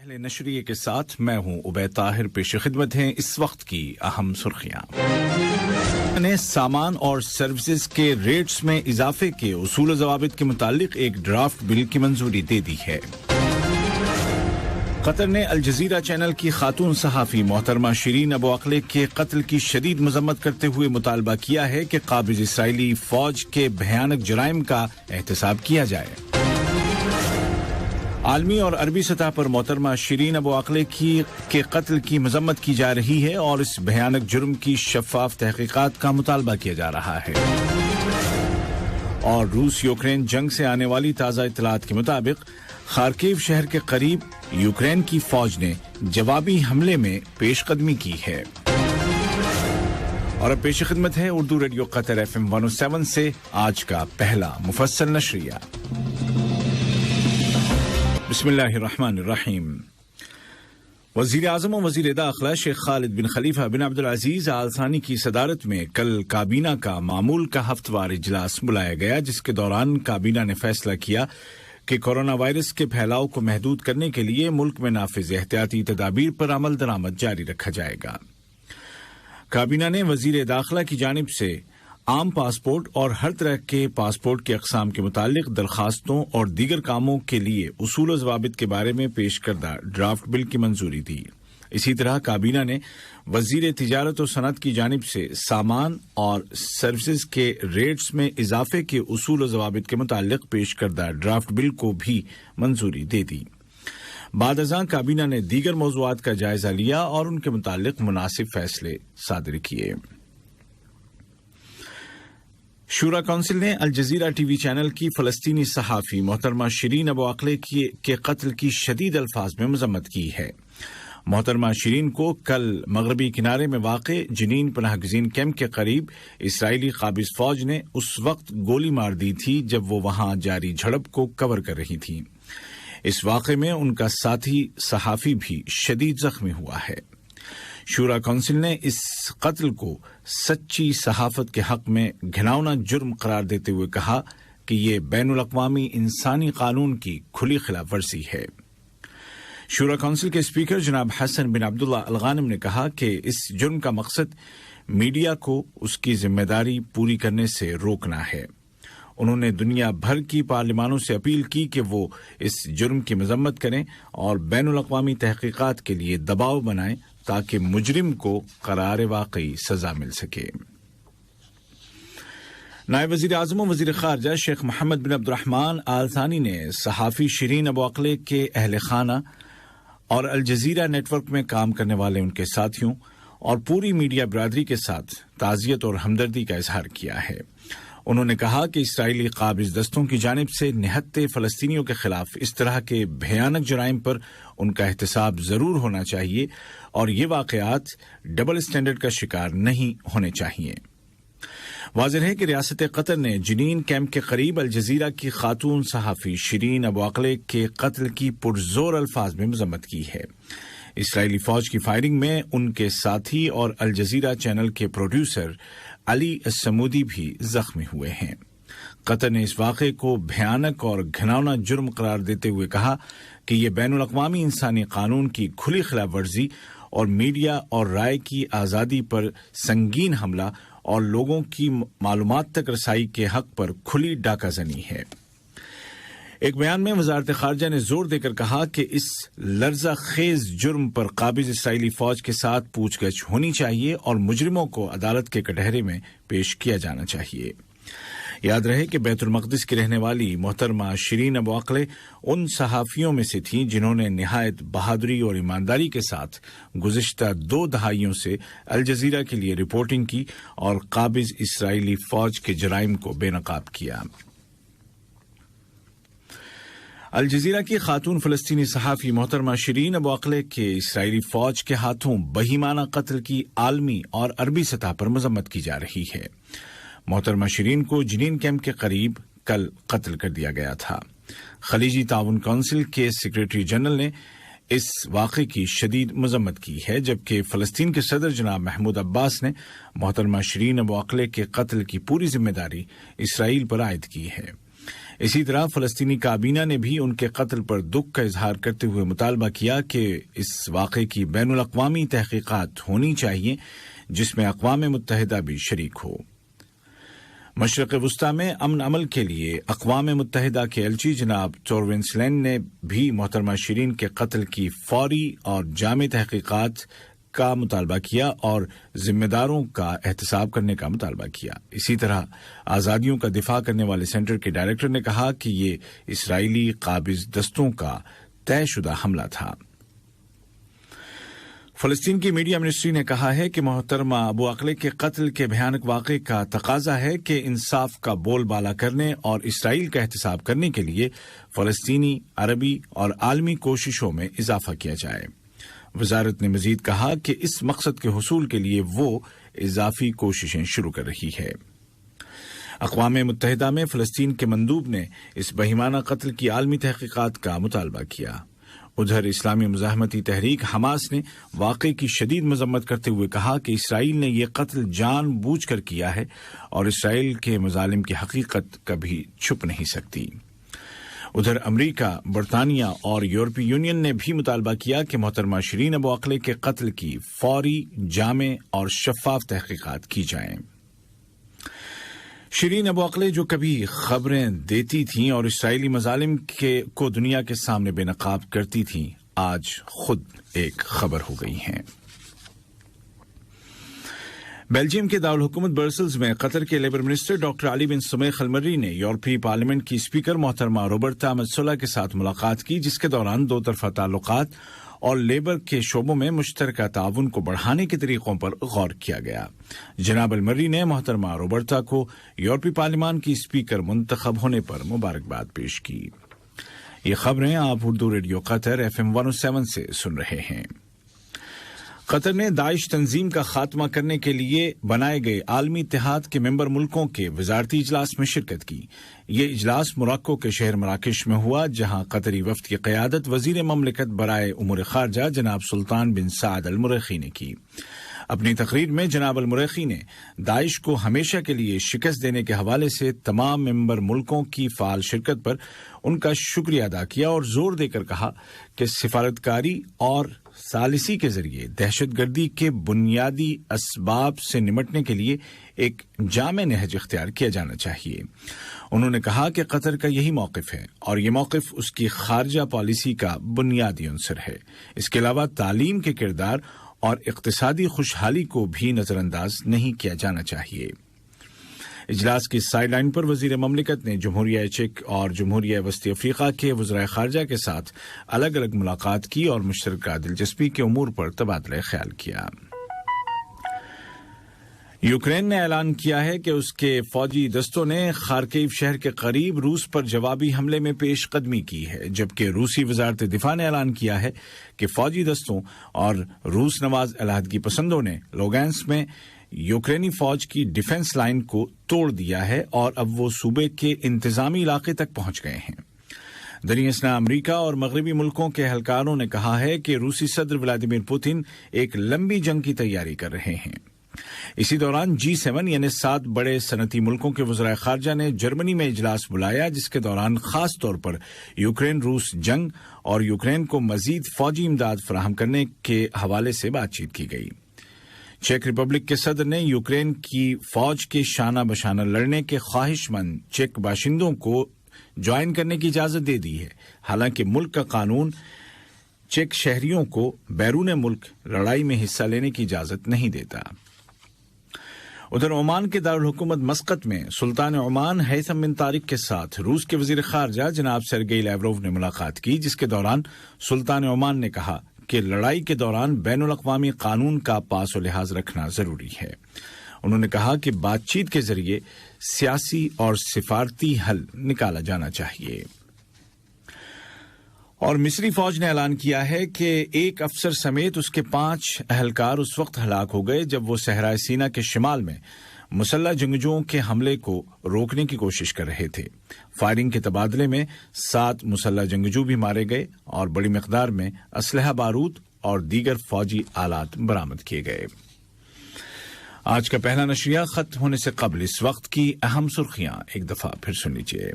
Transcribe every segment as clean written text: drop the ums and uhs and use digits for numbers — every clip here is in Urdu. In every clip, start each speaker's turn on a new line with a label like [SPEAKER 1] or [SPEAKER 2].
[SPEAKER 1] پہلے نشریے کے ساتھ میں ہوں عبید طاہر. پیش خدمت ہیں اس وقت کی اہم سرخیاں. نے سامان اور سروسز کے ریٹس میں اضافے کے اصول و ضوابط کے متعلق ایک ڈرافٹ بل کی منظوری دے دی ہے. قطر نے الجزیرہ چینل کی خاتون صحافی محترمہ شرین ابو عقلے کے قتل کی شدید مذمت کرتے ہوئے مطالبہ کیا ہے کہ قابض اسرائیلی فوج کے بھیانک جرائم کا احتساب کیا جائے. عالمی اور عربی سطح پر محترمہ شرین ابو عقلے کے قتل کی مذمت کی جا رہی ہے اور اس بھیانک جرم کی شفاف تحقیقات کا مطالبہ کیا جا رہا ہے. اور روس یوکرین جنگ سے آنے والی تازہ اطلاعات کے مطابق خارکیو شہر کے قریب یوکرین کی فوج نے جوابی حملے میں پیش قدمی کی ہے. اور اب پیش خدمت ہے اردو ریڈیو قطر FM 107 سے آج کا پہلا مفصل نشریہ. بسم اللہ الرحمن الرحیم. وزیر اعظم و وزیر داخلہ شیخ خالد بن خلیفہ بن عبدالعزیز آل ثانی کی صدارت میں کل کابینہ کا معمول کا ہفتہ وار اجلاس بلایا گیا، جس کے دوران کابینہ نے فیصلہ کیا کہ کورونا وائرس کے پھیلاؤ کو محدود کرنے کے لیے ملک میں نافذ احتیاطی تدابیر پر عمل درآمد جاری رکھا جائے گا. کابینہ نے وزیر داخلہ کی جانب سے عام پاسپورٹ اور ہر طرح کے پاسپورٹ کی اقسام کے متعلق درخواستوں اور دیگر کاموں کے لیے اصول و ضوابط کے بارے میں پیش کردہ ڈرافٹ بل کی منظوری دی. اسی طرح کابینہ نے وزیر تجارت و صنعت کی جانب سے سامان اور سروسز کے ریٹس میں اضافے کے اصول و ضوابط کے متعلق پیش کردہ ڈرافٹ بل کو بھی منظوری دے دی. بعد ازاں کابینہ نے دیگر موضوعات کا جائزہ لیا اور ان کے متعلق مناسب فیصلے صادر کیے. شورا کونسل نے الجزیرہ ٹی وی چینل کی فلسطینی صحافی محترمہ شرین ابو عقلے کے قتل کی شدید الفاظ میں مذمت کی ہے. محترمہ شرین کو کل مغربی کنارے میں واقع جنین پناہ گزین کیمپ کے قریب اسرائیلی قابض فوج نے اس وقت گولی مار دی تھی جب وہ وہاں جاری جھڑپ کو کور کر رہی تھی. اس واقعے میں ان کا ساتھی صحافی بھی شدید زخمی ہوا ہے. شورا کونسل نے اس قتل کو سچی صحافت کے حق میں گھناؤنا جرم قرار دیتے ہوئے کہا کہ یہ بین الاقوامی انسانی قانون کی کھلی خلاف ورزی ہے. شورا کونسل کے اسپیکر جناب حسن بن عبداللہ الغانم نے کہا کہ اس جرم کا مقصد میڈیا کو اس کی ذمہ داری پوری کرنے سے روکنا ہے. انہوں نے دنیا بھر کی پارلیمانوں سے اپیل کی کہ وہ اس جرم کی مذمت کریں اور بین الاقوامی تحقیقات کے لیے دباؤ بنائیں تاکہ مجرم کو قرار واقعی سزا مل سکے. نائب وزیر اعظم و وزیر خارجہ شیخ محمد بن عبد الرحمن آل ثانی نے صحافی شرین ابو عقلے کے اہل خانہ اور الجزیرہ نیٹ ورک میں کام کرنے والے ان کے ساتھیوں اور پوری میڈیا برادری کے ساتھ تعزیت اور ہمدردی کا اظہار کیا ہے. انہوں نے کہا کہ اسرائیلی قابض دستوں کی جانب سے نہتے فلسطینیوں کے خلاف اس طرح کے بھیانک جرائم پر ان کا احتساب ضرور ہونا چاہیے اور یہ واقعات ڈبل اسٹینڈرڈ کا شکار نہیں ہونے چاہیے. واضح ہے کہ ریاست قطر نے جنین کیمپ کے قریب الجزیرہ کی خاتون صحافی شرین ابو عقلے کے قتل کی پرزور الفاظ میں مذمت کی ہے. اسرائیلی فوج کی فائرنگ میں ان کے ساتھی اور الجزیرہ چینل کے پروڈیوسر علی السمودی بھی زخمی ہوئے ہیں. قطر نے اس واقعے کو بھیانک اور گھناؤنا جرم قرار دیتے ہوئے کہا کہ یہ بین الاقوامی انسانی قانون کی کھلی خلاف ورزی اور میڈیا اور رائے کی آزادی پر سنگین حملہ اور لوگوں کی معلومات تک رسائی کے حق پر کھلی ڈاکہ زنی ہے. ایک بیان میں وزارت خارجہ نے زور دے کر کہا کہ اس لرزہ خیز جرم پر قابض اسرائیلی فوج کے ساتھ پوچھ گچھ ہونی چاہیے اور مجرموں کو عدالت کے کٹہرے میں پیش کیا جانا چاہیے. یاد رہے کہ بیت المقدس کی رہنے والی محترمہ شرین ابو عقلے ان صحافیوں میں سے تھیں جنہوں نے نہایت بہادری اور ایمانداری کے ساتھ گزشتہ 2 دہائیوں سے الجزیرہ کے لیے رپورٹنگ کی اور قابض اسرائیلی فوج کے جرائم کو بے نقاب کیا. الجزیرہ کی خاتون فلسطینی صحافی محترمہ شرین ابو عقلے کے اسرائیلی فوج کے ہاتھوں بہیمانہ قتل کی عالمی اور عربی سطح پر مذمت کی جا رہی ہے. محترمہ شرین کو جنین کیمپ کے قریب کل قتل کر دیا گیا تھا. خلیجی تعاون کونسل کے سیکریٹری جنرل نے اس واقعے کی شدید مذمت کی ہے، جبکہ فلسطین کے صدر جناب محمود عباس نے محترمہ شرین ابو عقلے کے قتل کی پوری ذمہ داری اسرائیل پر عائد کی ہے. اسی طرح فلسطینی کابینہ نے بھی ان کے قتل پر دکھ کا اظہار کرتے ہوئے مطالبہ کیا کہ اس واقعے کی بین الاقوامی تحقیقات ہونی چاہیے جس میں اقوام متحدہ بھی شریک ہو۔ مشرق وسطی میں امن عمل کے لیے اقوام متحدہ کے ایلچی جناب ٹورونس لینڈ نے بھی محترمہ شیرین کے قتل کی فوری اور جامع تحقیقات کا مطالبہ کیا اور ذمہ داروں کا احتساب کرنے کا مطالبہ کیا۔ اسی طرح آزادیوں کا دفاع کرنے والے سینٹر کے ڈائریکٹر نے کہا کہ یہ اسرائیلی قابض دستوں کا طے شدہ حملہ تھا۔ فلسطین کی میڈیا منسٹری نے کہا ہے کہ محترمہ ابو عقلے کے قتل کے بھیانک واقعے کا تقاضا ہے کہ انصاف کا بول بالا کرنے اور اسرائیل کا احتساب کرنے کے لیے فلسطینی، عربی اور عالمی کوششوں میں اضافہ کیا جائے۔ وزارت نے مزید کہا کہ اس مقصد کے حصول کے لیے وہ اضافی کوششیں شروع کر رہی ہے۔ اقوام متحدہ میں فلسطین کے مندوب نے اس بہیمانہ قتل کی عالمی تحقیقات کا مطالبہ کیا۔ ادھر اسلامی مزاحمتی تحریک حماس نے واقعے کی شدید مذمت کرتے ہوئے کہا کہ اسرائیل نے یہ قتل جان بوجھ کر کیا ہے اور اسرائیل کے مظالم کی حقیقت کبھی چھپ نہیں سکتی۔ ادھر امریکہ، برطانیہ اور یورپی یونین نے بھی مطالبہ کیا کہ محترمہ شیرین ابو عقلے کے قتل کی فوری، جامع اور شفاف تحقیقات کی جائیں۔ شیرین ابو عقلے جو کبھی خبریں دیتی تھیں اور اسرائیلی مظالم کو دنیا کے سامنے بے نقاب کرتی تھیں، آج خود ایک خبر ہو گئی ہیں۔ بیلجیم کے دارالحکومت برسلز میں قطر کے لیبر منسٹر ڈاکٹر علی بن سمیخ المری نے یورپی پارلیمنٹ کی اسپیکر محترمہ روبرٹا متسولا کے ساتھ ملاقات کی، جس کے دوران دو طرفہ تعلقات اور لیبر کے شعبوں میں مشترکہ تعاون کو بڑھانے کے طریقوں پر غور کیا گیا۔ جناب المری نے محترمہ روبرٹا کو یورپی پارلیمان کی اسپیکر منتخب ہونے پر مبارکباد پیش کی۔ یہ خبریں آپ اردو ریڈیو قطر FM 107 سے سن رہے ہیں۔ قطر نے داعش تنظیم کا خاتمہ کرنے کے لیے بنائے گئے عالمی اتحاد کے ممبر ملکوں کے وزارتی اجلاس میں شرکت کی۔ یہ اجلاس موراکو کے شہر مراکش میں ہوا، جہاں قطری وفد کی قیادت وزیر مملکت برائے امور خارجہ جناب سلطان بن سعد المریخی نے کی۔ اپنی تقریر میں جناب المریخی نے داعش کو ہمیشہ کے لیے شکست دینے کے حوالے سے تمام ممبر ملکوں کی فعال شرکت پر ان کا شکریہ ادا کیا اور زور دے کر کہا کہ سفارتکاری اور ثالثی کے ذریعے دہشت گردی کے بنیادی اسباب سے نمٹنے کے لیے ایک جامع نہج اختیار کیا جانا چاہیے۔ انہوں نے کہا کہ قطر کا یہی موقف ہے اور یہ موقف اس کی خارجہ پالیسی کا بنیادی عنصر ہے۔ اس کے علاوہ تعلیم کے کردار اور اقتصادی خوشحالی کو بھی نظر انداز نہیں کیا جانا چاہیے۔ اجلاس کی سائیڈ لائن پر وزیر مملکت نے جمہوریہ چیک اور جمہوریہ وسطی افریقہ کے وزرائے خارجہ کے ساتھ الگ الگ ملاقات کی اور مشترکہ دلچسپی کے امور پر تبادلہ خیال کیا۔ یوکرین نے اعلان کیا ہے کہ اس کے فوجی دستوں نے خارکیو شہر کے قریب روس پر جوابی حملے میں پیش قدمی کی ہے، جبکہ روسی وزارت دفاع نے اعلان کیا ہے کہ فوجی دستوں اور روس نواز علیحدگی پسندوں نے لوگانسک میں یوکرینی فوج کی ڈیفنس لائن کو توڑ دیا ہے اور اب وہ صوبے کے انتظامی علاقے تک پہنچ گئے ہیں۔ دریں اثنا امریکہ اور مغربی ملکوں کے اہلکاروں نے کہا ہے کہ روسی صدر ولادیمیر پوتن ایک لمبی جنگ کی تیاری کر رہے ہیں۔ اسی دوران G7 یعنی 7 بڑے صنعتی ملکوں کے وزرائے خارجہ نے جرمنی میں اجلاس بلایا، جس کے دوران خاص طور پر یوکرین روس جنگ اور یوکرین کو مزید فوجی امداد فراہم کرنے کے حوالے سے بات چیت کی گئی۔ چیک ریپبلک کے صدر نے یوکرین کی فوج کے شانہ بشانہ لڑنے کے خواہش مند چیک باشندوں کو جوائن کرنے کی اجازت دے دی ہے، حالانکہ ملک کا قانون چیک شہریوں کو بیرون ملک لڑائی میں حصہ لینے کی اجازت نہیں دیتا۔ ادھر عمان کے دارالحکومت مسقط میں سلطان عمان ہیثم بن طارق کے ساتھ روس کے وزیر خارجہ جناب سرگئی لیوروف نے ملاقات کی، جس کے دوران سلطان عمان نے کہا کہ لڑائی کے دوران بین الاقوامی قانون کا پاس و لحاظ رکھنا ضروری ہے۔ انہوں نے کہا کہ بات چیت کے ذریعے سیاسی اور سفارتی حل نکالا جانا چاہیے۔ اور مصری فوج نے اعلان کیا ہے کہ ایک افسر سمیت اس کے 5 اہلکار اس وقت ہلاک ہو گئے جب وہ صحرائے سینا کے شمال میں مسلح جنگجوؤں کے حملے کو روکنے کی کوشش کر رہے تھے۔ فائرنگ کے تبادلے میں 7 مسلح جنگجو بھی مارے گئے اور بڑی مقدار میں اسلحہ بارود اور دیگر فوجی آلات برآمد کیے گئے۔ آج کا پہلا نشریہ ختم ہونے سے قبل اس وقت کی اہم سرخیاں ایک دفعہ پھر سن لیجیے۔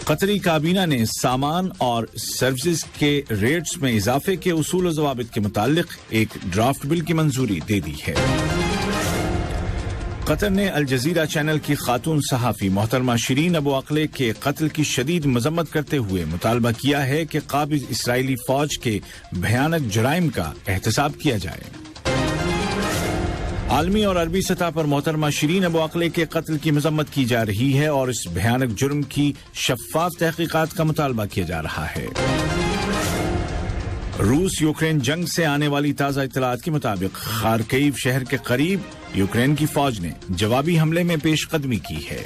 [SPEAKER 1] قطری کابینہ نے سامان اور سروسز کے ریٹس میں اضافے کے اصول و ضوابط کے متعلق ایک ڈرافٹ بل کی منظوری دے دی ہے۔ قطر نے الجزیرہ چینل کی خاتون صحافی محترمہ شرین ابو عقلے کے قتل کی شدید مذمت کرتے ہوئے مطالبہ کیا ہے کہ قابض اسرائیلی فوج کے بھیانک جرائم کا احتساب کیا جائے۔ عالمی اور عربی سطح پر محترمہ شرین ابو عقلے کے قتل کی مذمت کی جا رہی ہے اور اس بھیانک جرم کی شفاف تحقیقات کا مطالبہ کیا جا رہا ہے۔ روس یوکرین جنگ سے آنے والی تازہ اطلاعات کے مطابق خارکیو شہر کے قریب یوکرین کی فوج نے جوابی حملے میں پیش قدمی کی ہے۔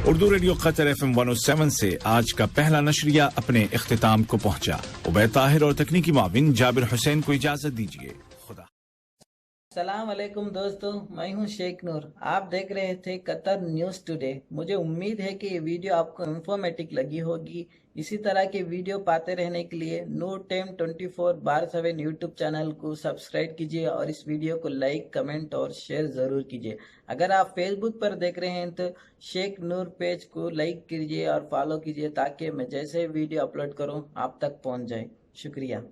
[SPEAKER 1] اردو ریڈیو قطر FM 107 سے آج کا پہلا نشریہ اپنے اختتام کو پہنچا۔ عبید طاہر اور تکنیکی معاون جابر حسین کو اجازت دیجیے۔ خدا۔
[SPEAKER 2] السلام علیکم دوستو، میں ہوں شیخ نور۔ آپ دیکھ رہے تھے قطر نیوز ٹوڈے۔ مجھے امید ہے کہ یہ ویڈیو آپ کو انفارمیٹک لگی ہوگی۔ اسی طرح کے ویڈیو پاتے رہنے کے لیے نور ٹائم 24/7 یوٹیوب چینل کو سبسکرائب کیجیے اور اس ویڈیو کو لائک، کمنٹ اور شیئر ضرور کیجیے۔ اگر آپ فیس بک پر دیکھ رہے ہیں تو شیخ نور پیج کو لائک کیجیے اور فالو کیجیے تاکہ میں جیسے ویڈیو اپلوڈ کروں آپ تک پہنچ جائے۔ شکریہ۔